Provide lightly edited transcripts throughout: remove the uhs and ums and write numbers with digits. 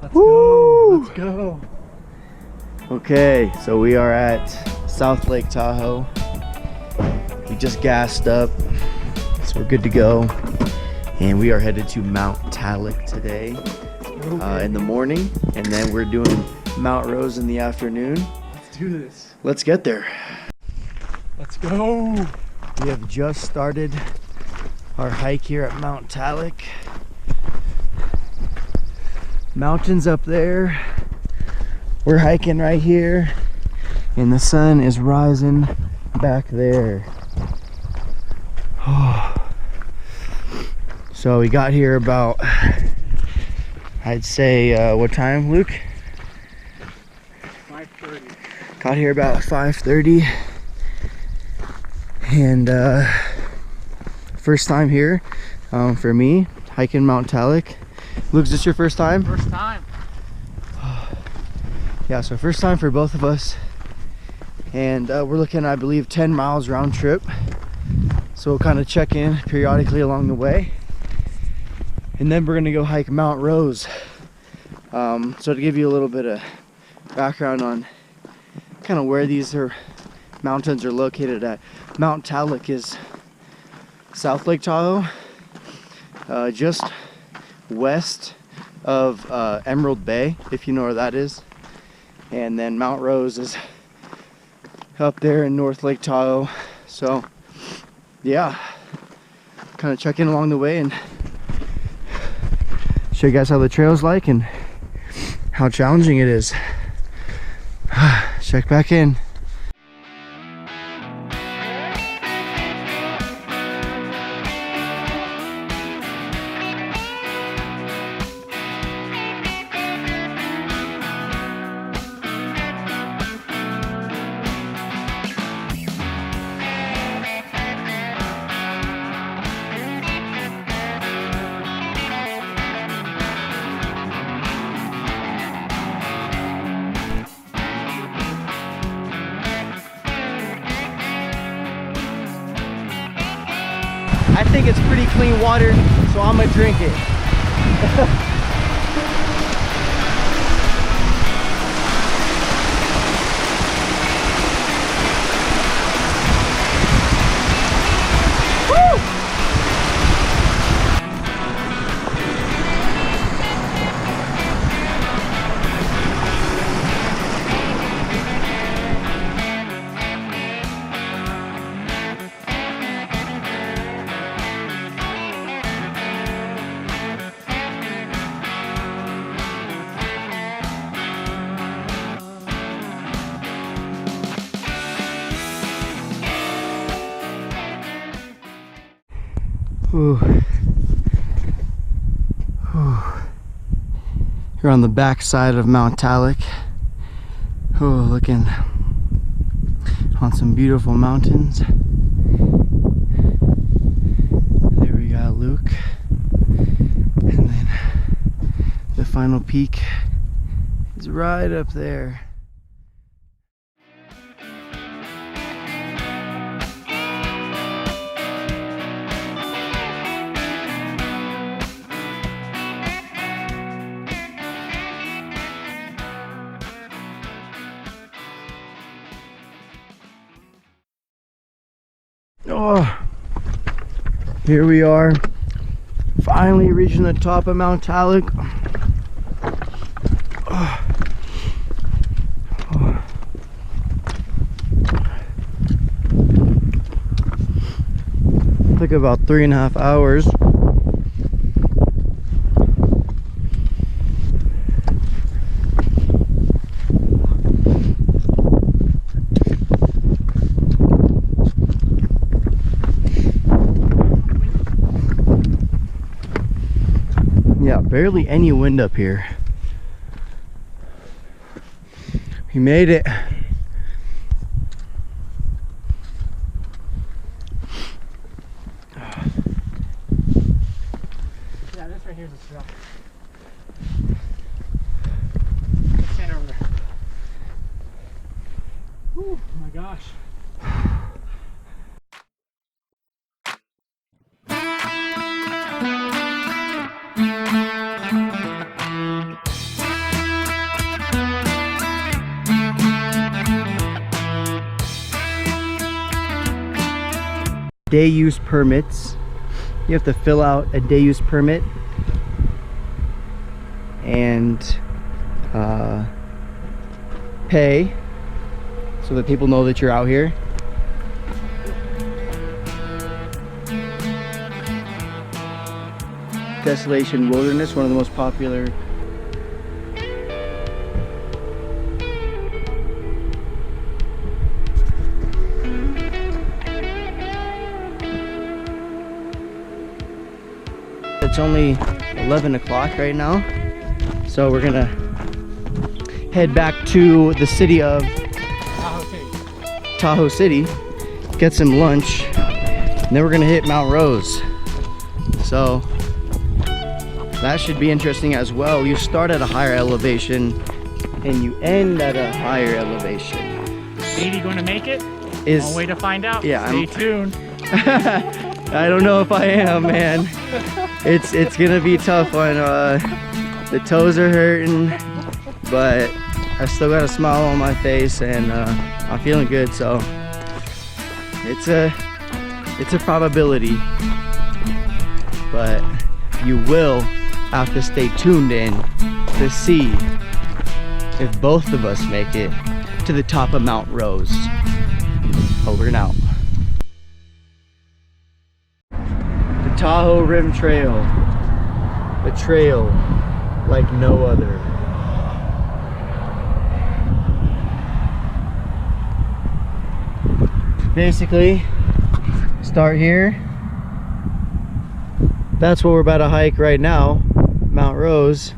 Let's go. Let's go. Okay, so we are at South Lake Tahoe. We just gassed up, so we're good to go. And we are headed to Mount Tallac today in the morning, and then we're doing Mount Rose in the afternoon. Let's do this. Let's get there. Let's go. We have just started our hike here at Mount Tallac. Mountains up there. We're hiking right here, and the sun is rising back there. So we got here about, I'd say, what time, Luke? 5:30. Got here about 5:30, and first time here for me, hiking Mount Tallac. Luke, is this your first time? First time. Yeah, so first time for both of us, and we're looking, I believe, 10 miles round trip. So we'll kind of check in periodically along the way, and then we're gonna go hike Mount Rose. So to give you a little bit of background on kind of where these mountains are located at, Mount Tallac is South Lake Tahoe, just west of Emerald Bay, if you know where that is. And then Mount Rose is up there in North Lake Tahoe. So yeah, kind of check in along the way and show you guys how the trail's like and how challenging it is. Check back in. I think it's pretty clean water, so I'm gonna drink it. Ooh. Ooh. Here on the back side of Mount Tallac. Oh, looking on some beautiful mountains. There we got Luke. And then the final peak is right up there. Oh, here we are, finally reaching the top of Mount Tallac. Oh. Oh. Took about 3.5 hours. Yeah, barely any wind up here. We made it. Yeah, this right here is a trail. Let's stand over there. Oh my gosh. day use permits. You have to fill out a day use permit and pay so that people know that you're out here. Desolation Wilderness, one of the most popular It's only 11 o'clock right now, so we're gonna head back to the city of Tahoe City, get some lunch, and then we're gonna hit Mount Rose. So that should be interesting as well. You start at a higher elevation and you end at a higher elevation. Maybe gonna make it? Is One way to find out. Yeah, Stay tuned. I don't know if I am, man. It's gonna be tough when the toes are hurting, but I still got a smile on my face and I'm feeling good. So it's a probability, but you will have to stay tuned in to see if both of us make it to the top of Mount Rose. Over and out. The Tahoe Rim Trail, a trail like no other. Basically, start here. That's what we're about to hike right now, Mount Rose.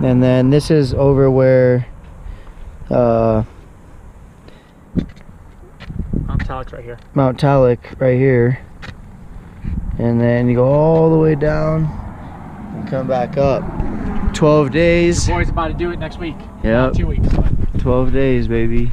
And then this is over where Mount Tallac right here. Mount Tallac right here. And then you go all the way down and come back up. 12 days. Your boy's about to do it next week. Yep. 2 weeks. But 12 days, baby.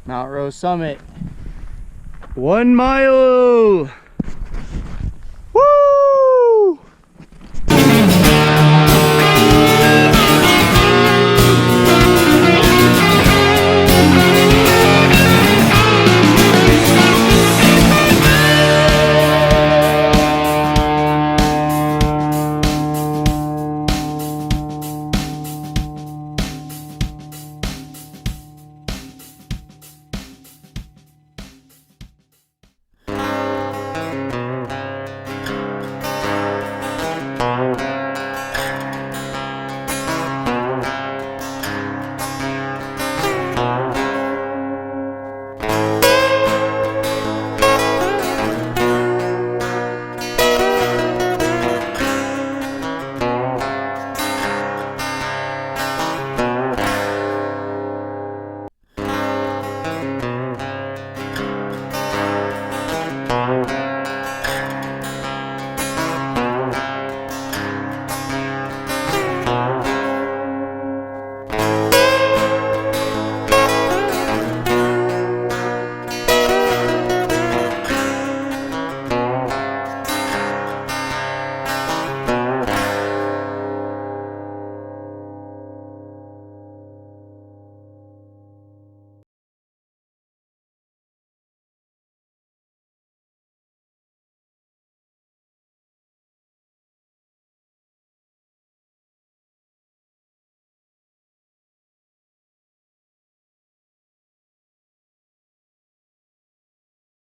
Mount Rose summit. 1 mile.